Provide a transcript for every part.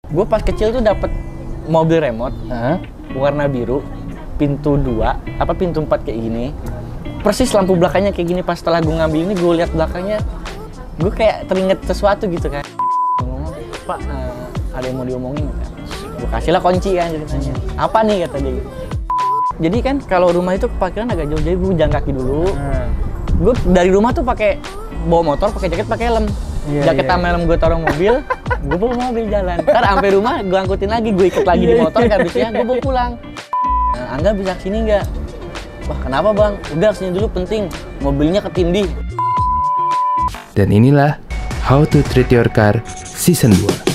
Gue pas kecil tuh dapet mobil remote warna biru, pintu 2, pintu 4 kayak gini. Persis lampu belakangnya kayak gini. Pas setelah gue ngambil ini, gue lihat belakangnya, gue kayak teringat sesuatu gitu kan. Ngomong, Pak, ada yang mau diomongin? Gue kasih lah kunci kan ceritanya. Apa nih kata dia. Jadi kan kalau rumah itu parkiran agak jauh, jadi gue jalan kaki dulu. Gue dari rumah tuh pakai bawa motor, pakai jaket, pakai helm. Jaket sama helm gue taruh mobil, gue bawa mobil jalan. Ntar sampai rumah gue angkutin lagi, gue ikut lagi di motor kan habisnya gue bawa pulang. Angga bisa kesini nggak? Wah kenapa bang? Udah kesini dulu penting, mobilnya ketindih. Dan inilah How to Treat Your Car Season 2.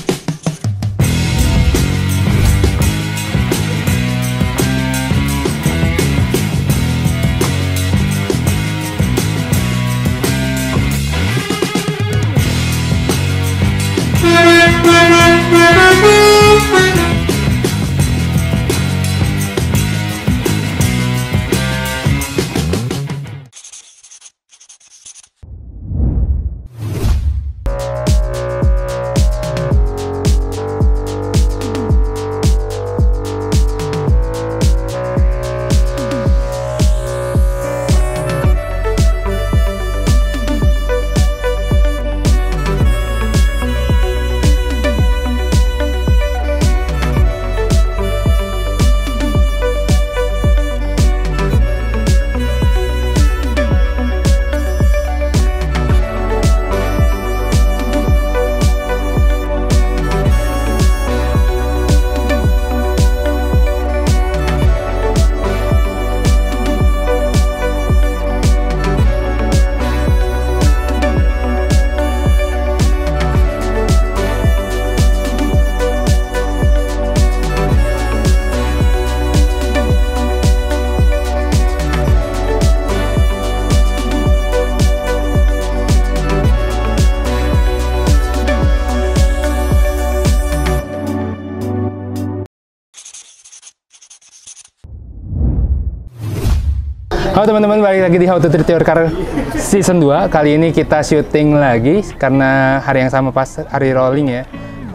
Halo teman-teman, balik lagi di How to Treat Your Car Season 2. Kali ini kita syuting lagi karena hari yang sama pas hari rolling ya.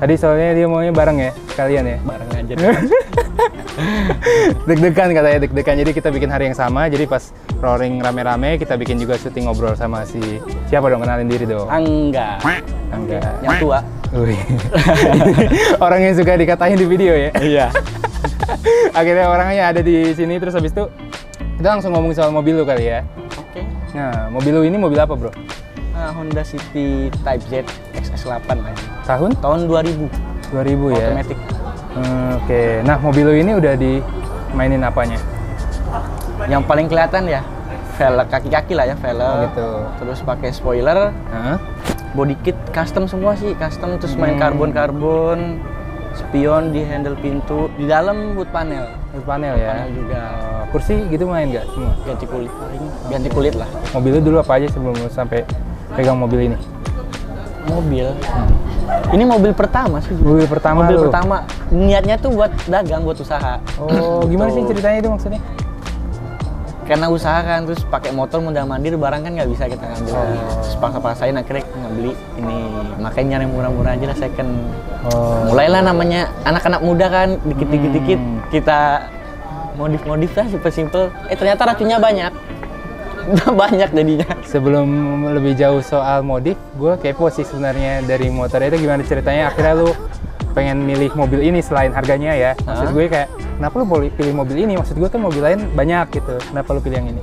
Tadi soalnya dia maunya bareng ya, kalian ya? Bareng aja. Deg-degan katanya, deg-degan. Jadi kita bikin hari yang sama, jadi pas rolling rame-rame kita bikin juga syuting ngobrol sama si... Siapa dong? Kenalin diri dong. Angga. Yang tua. Orang yang suka dikatain di video ya? Iya. Akhirnya orangnya ada di sini, terus habis itu kita langsung ngomongin soal mobil lu kali ya. Oke. Nah, mobil lu ini mobil apa bro? Honda City Type Z XS8 lah. Tahun? Tahun 2000. 2000 ya? Automatic. Oke. Nah, mobil lu ini udah dimainin apanya? Yang paling kelihatan ya, velg kaki-kaki lah ya, velg. Oh, gitu. Terus pakai spoiler. Body kit custom semua sih, custom. Terus main karbon, spion di handle pintu. Di dalam wood panel. Wood panel ya? Panel juga. Kursi gitu main nggak semua? Ganti kulit lah. Mobil lu dulu apa aja sebelum lu sampai pegang mobil ini? Mobil? Ini mobil pertama sih. Mobil pertama Mobil lu? pertama. Niatnya tuh buat dagang, buat usaha. Oh, gimana sih ceritanya itu maksudnya? Karena usaha kan, terus pakai motor mudah mandir, barang kan nggak bisa kita ngambil. Terus paksa-paksain akhirnya nggak beli ini. Makanya nyari murah-murah aja lah second. Mulailah namanya anak-anak muda kan, dikit-dikit kita modif-modif lah, simple-simple. Ternyata racunnya banyak. Banyak jadinya. Sebelum Lebih jauh soal modif, gue kepo sih sebenarnya dari motor itu gimana ceritanya akhirnya lu pengen milih mobil ini selain harganya ya. Maksud gue kayak, kenapa lu pilih mobil ini? Maksud gue kan mobil lain banyak gitu. Kenapa lu pilih yang ini?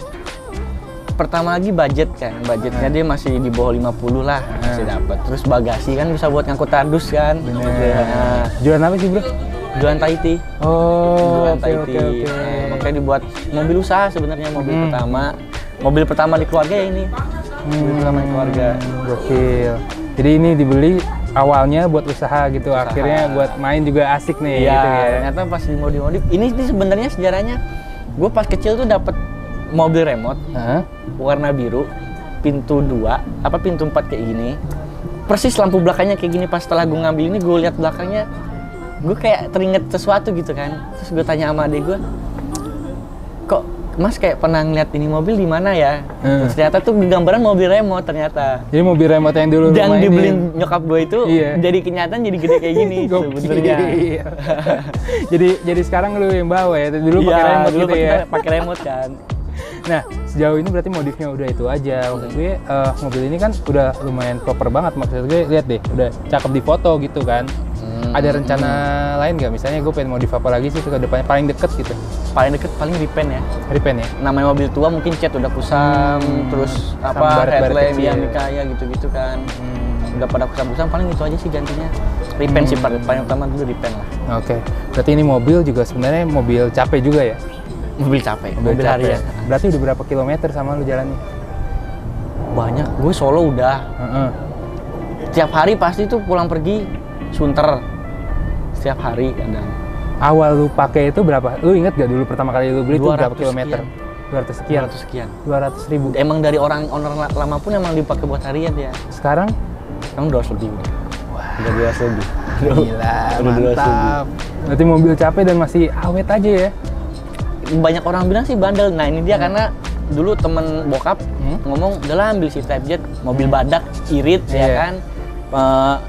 Pertama lagi budget kan. Budgetnya dia masih di bawah 50 lah, masih dapat. Terus bagasi kan bisa buat ngangkut kardus kan. Jualan apa sih bro? Jualan Tahiti. Jualan Tahiti. Makanya dibuat mobil usaha sebenarnya, mobil pertama. Mobil pertama di keluarga ya ini. Mobil pertama di keluarga. Gokil. Jadi ini dibeli awalnya buat usaha gitu, akhirnya buat main juga asik nih gitu ya. Ternyata pas dimodif. Ini sebenarnya sejarahnya, gue pas kecil tuh dapet mobil remote warna biru, pintu 2, pintu 4 kayak gini. Persis lampu belakangnya kayak gini. Pas setelah gue ngambil ini, gue lihat belakangnya, gue kayak teringat sesuatu gitu kan. Terus gue tanya sama adek gue, kok Mas kayak pernah ngeliat ini mobil di mana ya? Terus ternyata tuh gambaran mobil remote ternyata. Jadi mobil remote yang dulu Dan lu mainin. dibeliin nyokap gue itu Iya. jadi kenyataan jadi gede kayak gini sebenarnya. jadi sekarang lu yang bawa ya. Dulu Iya, pakai remote dulu gitu ya. kita pakai remote kan. Nah, sejauh ini berarti modifnya udah itu aja. Maksud gue mobil ini kan udah lumayan proper banget. Maksud gue lihat deh, udah cakep di foto gitu kan. Ada rencana lain nggak? Misalnya gue pengen modif apa lagi sih ke depannya paling deket gitu? Paling deket paling repaint ya. Repaint ya? Namanya mobil tua mungkin cat udah kusam, terus Sama apa baret-baret headlamp kecil. yang mikaya gitu-gitu kan. Udah pada kusam-kusam paling itu aja sih gantinya. Repaint sih paling utama dulu repaint lah. Oke. Berarti ini mobil juga sebenarnya mobil capek juga ya? Mobil capek, mobil capek. harian. Berarti udah berapa kilometer sama lu jalannya? Banyak, gue solo udah. Tiap hari pasti tuh pulang pergi sunter. Setiap hari kadang. Awal lu pakai itu berapa? Lu inget gak dulu pertama kali lu beli itu 200 berapa kilometer? 200 sekian. 200 sekian. 200 ribu. Emang dari orang owner lama pun emang dipakai buat harian ya. Sekarang? Emang 200 lebih udah. Udah 200 lebih. Gila, Udah 200 mantap. Berarti mobil capek dan masih awet aja ya? Banyak orang bilang sih bandel. Nah ini dia karena dulu temen bokap ngomong udahlah ambil si Type Jet, mobil badak, irit ya kan.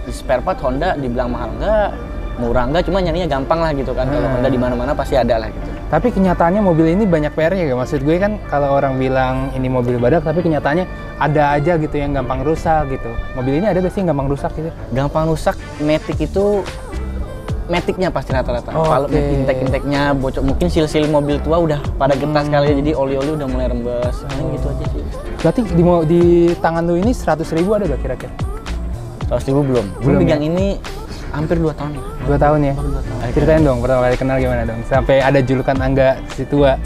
Spare part Honda dibilang mahal enggak, murah enggak, cuma nyarinya gampang lah gitu kan. Kalau Honda di mana-mana pasti ada lah gitu. Tapi kenyataannya mobil ini banyak PR-nya gak? Maksud gue kan kalau orang bilang ini mobil badak, tapi kenyataannya ada aja gitu yang gampang rusak gitu. Mobil ini ada gak sih yang gampang rusak gitu? Gampang rusak, Matic itu Maticnya pasti rata-rata. Oh, Kalau oke. intake-intake-nya bocor, mungkin sil-sil mobil tua udah pada getah sekali, jadi oli-oli udah mulai rembes. Paling gitu aja sih. Berarti di tangan lu ini 100 ribu ada gak kira-kira? 100.000 belum. Gue Belum pegang ini hampir 2 tahun. 2 tahun ya? Ceritain dong, pertama kali kenal gimana dong? Sampai ada julukan Angga si tua.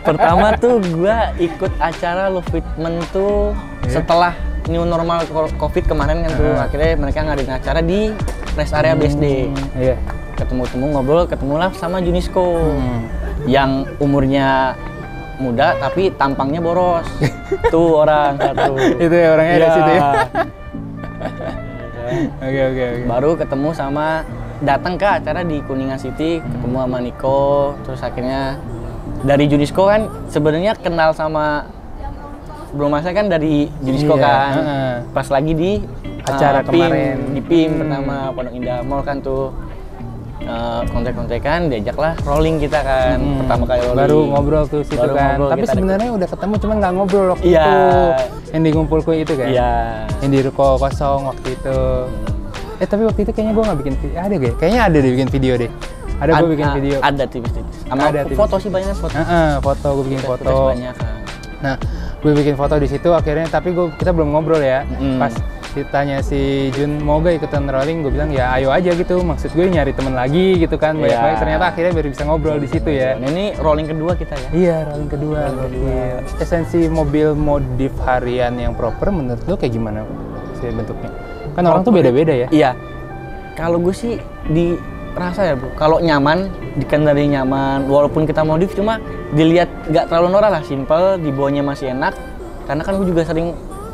Pertama tuh gue ikut acara Love Fitment tuh setelah new normal COVID kemarin kan tuh. Akhirnya mereka ngadain acara di rest area BSD. Iya. Ketemu-temu ngobrol, ketemulah sama Junisco yang umurnya muda tapi tampangnya boros. Tuh orang satu. Itu ya orangnya ada Iya. situ ya? Oke. Baru ketemu sama datang ke acara di Kuningan City, ketemu sama Niko, terus akhirnya dari Junisco kan sebenarnya kenal sama sebelum masa kan dari Junisco Iya, kan. Pas lagi di Acara PIM, kemarin. di PIM pertama Pondok Indah Mall kan tuh kontak-kontakan, diajaklah rolling kita kan pertama kali rolling. Baru ngobrol tuh situ Baru kan. ngobrol, Tapi kita sebenarnya udah ketemu cuman nggak ngobrol waktu Iya. itu. Yang di ngumpulku itu kan. Iya. Yang di ruko kosong waktu itu. Tapi waktu itu kayaknya gue nggak bikin video. Ada gak? Kayaknya ada deh bikin video deh. Ada gue bikin video. Ada tipis-tipis. Sama Ada tipis. foto sih banyak foto. Foto gue bikin Footage foto. banyak kan. Nah, gue bikin foto di situ akhirnya, tapi kita belum ngobrol ya. Pas ditanya si Jun mau gak ikutan rolling, gue bilang ya ayo aja gitu. Maksud gue nyari temen lagi gitu kan. Banyak-banyak. Ternyata akhirnya baru bisa ngobrol di situ ya. Nah, ini rolling kedua kita ya. Iya, rolling kedua. Esensi mobil modif harian yang proper menurut lo kayak gimana sih bentuknya? Kan orang tuh beda-beda ya. Iya. Kalau gue sih dirasa ya bro, kalau nyaman, dikendari nyaman, walaupun kita modif cuma dilihat nggak terlalu norak lah, simple, dibawanya masih enak. Karena kan gue juga sering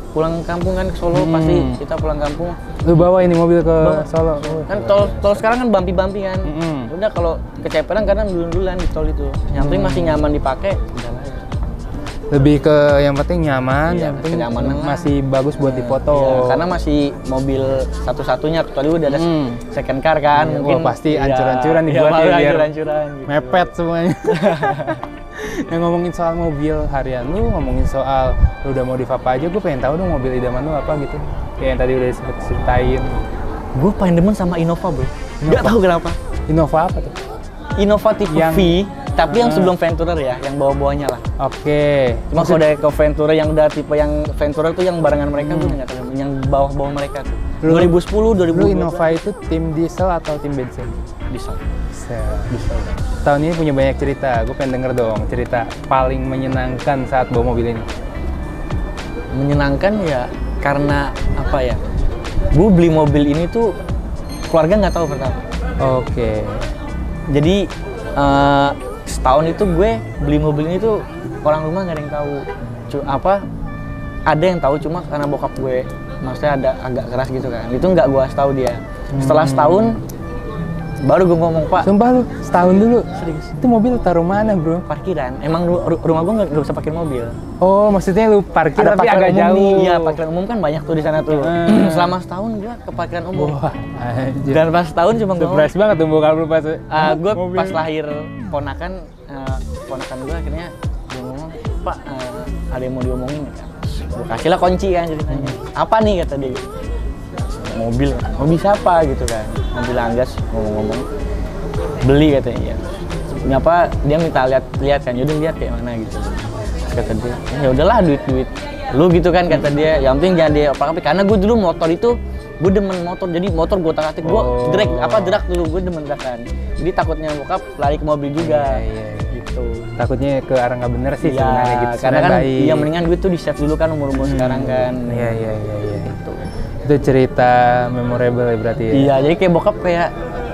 pulang kampung kan ke Solo, pasti kita pulang kampung. Lu bawa ini mobil ke Solo? Kan tol sekarang kan bumpy kan. Udah kalau kecepetan kadang duluan di tol itu. Yang penting masih nyaman dipakai, udah lah. Lebih ke yang penting nyaman, Iya, yang penting kenyamanan lah. masih bagus buat difoto. Iya, karena masih mobil satu-satunya, kecuali udah ada second car kan. Iya, Mungkin wah, pasti iya, ancur-ancuran iya, dibuat ya, biar ancur-ancuran gitu. mepet semuanya. Yang ngomongin soal mobil harian lu, ngomongin soal lu udah modif apa aja, gue pengen tahu dong mobil idaman lu apa gitu. Kayak yang tadi udah sempet ceritain. Gue paling demen sama Innova bro. Nggak tahu kenapa. Innova apa tuh? Innova tipe Yang- V, tapi yang sebelum Venturer ya, yang bawah-bawahnya lah. Oke. Cuma kalau udah ke Venturer yang udah tipe yang Venturer tuh yang barengan mereka gue nggak tahu. Yang bawah-bawah mereka tuh. 2010, 2012. Lu Innova itu tim diesel atau tim bensin? Diesel. Diesel. Tahun ini punya banyak cerita, gue pengen denger dong cerita paling menyenangkan saat bawa mobil ini. Menyenangkan ya karena apa ya? Gue beli mobil ini tuh keluarga nggak tahu pertama. Oke. Jadi setahun itu gue beli mobil ini tuh orang rumah nggak ada yang tahu. Ada yang tahu cuma karena bokap gue, maksudnya ada agak keras gitu kan. Itu nggak gue tahu dia. Setelah setahun Baru gue ngomong, Pak. Sumpah lu, setahun dulu. Serius. Itu mobil taruh mana, bro? Parkiran. Emang rumah gue nggak usah pakai mobil. Oh, maksudnya lu parkir Ada tapi parkiran agak umum jauh. nih. Iya, parkiran umum kan banyak tuh di sana tuh. Selama setahun gue ke parkiran umum. Wah, anjir. Dan pas setahun cuma ngomong. Surprise banget tuh bokap lu pas Gue mobil. pas lahir ponakan gue akhirnya gue ngomong, Pak, ada yang mau diomongin nggak? Gue kasih lah kunci kan ceritanya. Apa nih kata dia? Mobil siapa gitu kan? Mobil Anggas ngomong-ngomong beli katanya. Nyapa dia minta lihat kan, yaudah lihat kayak mana gitu. Terus kata dia, ya udahlah duit lu gitu kan kata dia. Yang penting jangan dia apa-apa. Karena gue dulu motor itu gue demen motor, jadi motor gue otak-atik gue drag dulu, gue demen kan. Jadi takutnya bokap lari ke mobil juga. Iya. Gitu. Takutnya ke arah nggak bener sih Ya, sebenarnya gitu. karena kan Baik. ya mendingan gue tuh di save dulu kan umur sekarang kan. Iya. Gitu. Itu cerita memorable ya berarti ya. Iya, jadi kayak bokap kayak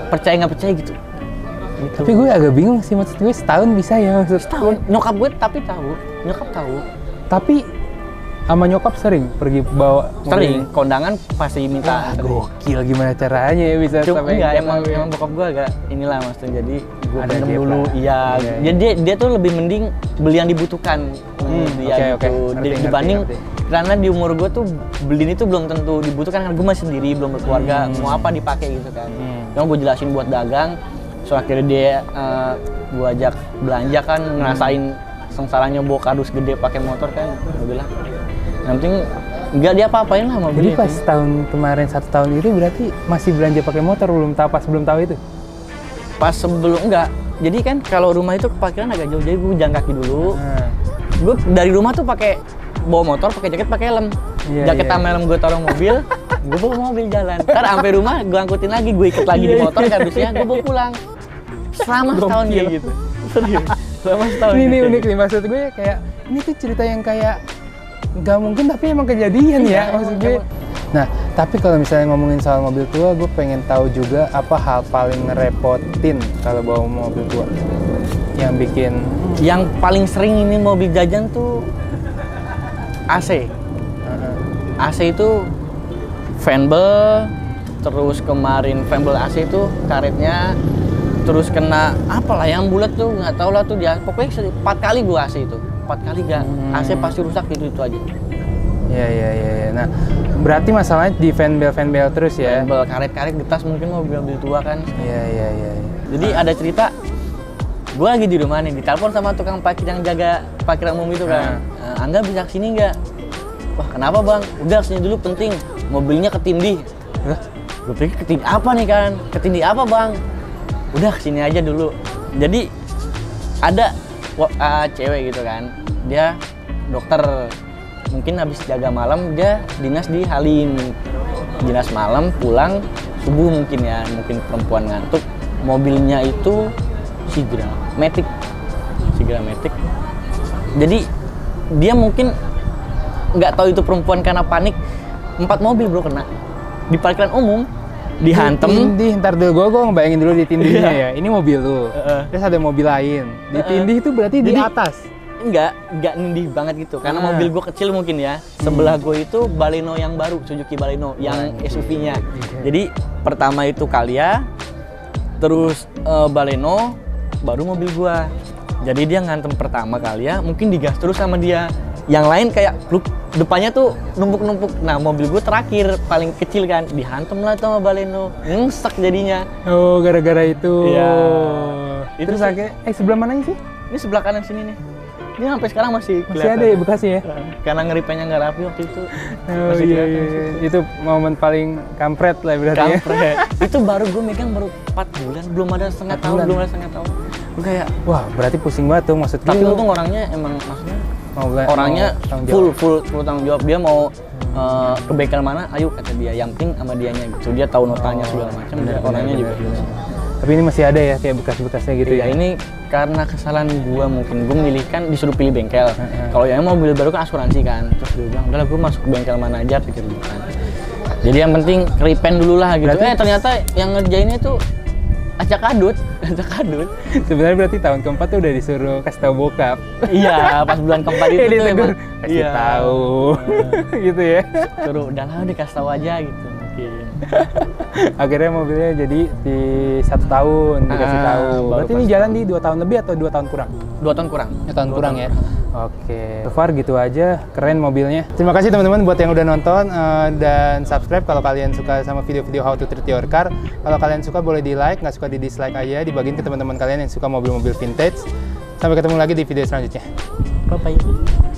percaya nggak percaya gitu. Tapi gue agak bingung sih, maksud gue setahun bisa ya maksud Tahu, nyokap gue tapi tahu, nyokap tahu. Tapi sama nyokap sering pergi bawa Sering, kondangan pasti minta. Gokil, gimana caranya ya bisa Cuma sampai enggak, gitu emang ya? bokap gue agak inilah maksudnya, jadi gue Ada pendem gap dulu. lah. Iya, Iya. jadi dia tuh lebih mending beli yang dibutuhkan. Dia oke. gitu. Ngerti. Dibanding karena di umur gue tuh beli itu belum tentu dibutuhkan, karena gue masih sendiri, belum berkeluarga, mau apa dipakai gitu kan. Cuma gue jelasin buat dagang, so akhirnya dia gue ajak belanja kan, ngerasain sengsaranya bawa kardus gede pakai motor kan, gue bilang yang penting nggak dia apa-apain lah Jadi mobilnya. pas tahun kemarin 1 tahun itu berarti masih belanja pakai motor, belum tahu itu? Pas sebelum enggak, jadi kan kalau rumah itu ke parkiran agak jauh, jadi gue jalan kaki dulu. Gue dari rumah tuh pakai bawa motor, pakai jaket, pakai helm. Jaket sama helm gue taruh mobil, gue bawa mobil jalan. Ntar sampai rumah gue angkutin lagi, gue ikat lagi di motor, kardusnya gue bawa pulang. Selama setahun kayak gitu. Serius. Selama setahun. Ini kayak unik gitu. nih, maksud gue kayak ini tuh cerita yang kayak nggak mungkin tapi emang kejadian Iya, ya maksud gue. Nah, tapi kalau misalnya ngomongin soal mobil tua, gue pengen tahu juga apa hal paling ngerepotin kalau bawa mobil tua yang bikin Yang paling sering ini mobil jajan tuh AC. AC itu fanbel, terus kemarin fanbel AC itu karetnya terus kena apalah yang bulat tuh, nggak tahu lah tuh dia. Pokoknya 4 kali gua AC itu, 4 kali AC pasti rusak gitu itu aja. Ya. Nah, berarti masalahnya di fanbel terus ya. Fanbel, karet-karet getas, mungkin mobil tua kan. Iya. Jadi ada cerita, gue lagi di rumah nih, ditelepon sama tukang parkir yang jaga parkiran umum itu kan. Angga bisa kesini nggak? Wah, kenapa bang? Udah kesini dulu, penting. Mobilnya ketindih. Gue pikir ketindih apa nih kan? Ketindih apa bang? Udah kesini aja dulu. Jadi ada cewek gitu kan, dia dokter. Mungkin habis jaga malam, dia dinas di Halim. Dinas malam, pulang subuh mungkin ya, mungkin perempuan ngantuk. Mobilnya itu Sigra Matic. Jadi dia mungkin nggak tahu itu perempuan karena panik. 4 mobil bro kena di parkiran umum, dihantem. Ditindih, ntar dulu gue ngebayangin dulu ditindihnya ya. Ini mobil lu, terus ada mobil lain. Ditindih itu berarti di Jadi, atas. Enggak nindih banget gitu. Karena mobil gue kecil mungkin ya. Sebelah gue itu Baleno yang baru, Suzuki Baleno yang SUV-nya. Jadi pertama itu Calya, terus Baleno, baru mobil gue. Jadi dia ngantem pertama Calya, mungkin digas terus sama dia. Yang lain kayak depannya tuh numpuk-numpuk. Nah mobil gue terakhir paling kecil kan, dihantem lah tuh sama Baleno. Ngesek jadinya. Oh, gara-gara itu. Iya. Itu Terus sakit. Sebelah mananya sih? Ini sebelah kanan sini nih. Ini sampai sekarang masih Masih ada ya bekasnya ya? Karena ngeripennya nggak rapi waktu itu. Oh Masih iya. kelihatan. Itu momen paling kampret lah berarti ya. Kampret. Itu baru gue megang baru 4 bulan, belum ada setengah 4 tahun, bulan. belum ada setengah tahun. Gue kayak, Wah, berarti pusing banget tuh maksud tapi gue. untung orangnya emang maksudnya orangnya mau tanggung jawab. full tanggung jawab. Dia mau ke bengkel mana, ayo kata dia. Yang penting sama dianya gitu. Dia tahu notanya segala macam. Dia orangnya juga. Tapi ini masih ada ya kayak bekas-bekasnya gitu Ya ya. ini karena kesalahan gue mungkin. Gue milih kan disuruh pilih bengkel. Kalau yang mobil baru kan asuransi kan. Terus dia bilang, udahlah gue masuk bengkel mana aja pikir gitu kan. Jadi yang penting repaint dulu lah gitu. Berarti- Ternyata yang ngerjainnya tuh acak adut. Sebenarnya berarti tahun keempat tuh udah disuruh kasih tahu bokap. Iya, pas bulan keempat itu tuh Ditegur, emang kasih tahu gitu ya. Suruh udahlah dikasih tahu aja gitu mungkin. Akhirnya mobilnya jadi di 1 tahun dikasih tahu. Berarti ini jalan di 2 tahun lebih atau 2 tahun kurang? 2 tahun kurang. 2 tahun kurang ya. Oke, so far gitu aja, keren mobilnya. Terima kasih teman-teman buat yang udah nonton dan subscribe kalau kalian suka sama video-video how to treat your car. Kalau kalian suka boleh di like, nggak suka di dislike aja, dibagiin ke teman-teman kalian yang suka mobil-mobil vintage. Sampai ketemu lagi di video selanjutnya. Bye-bye.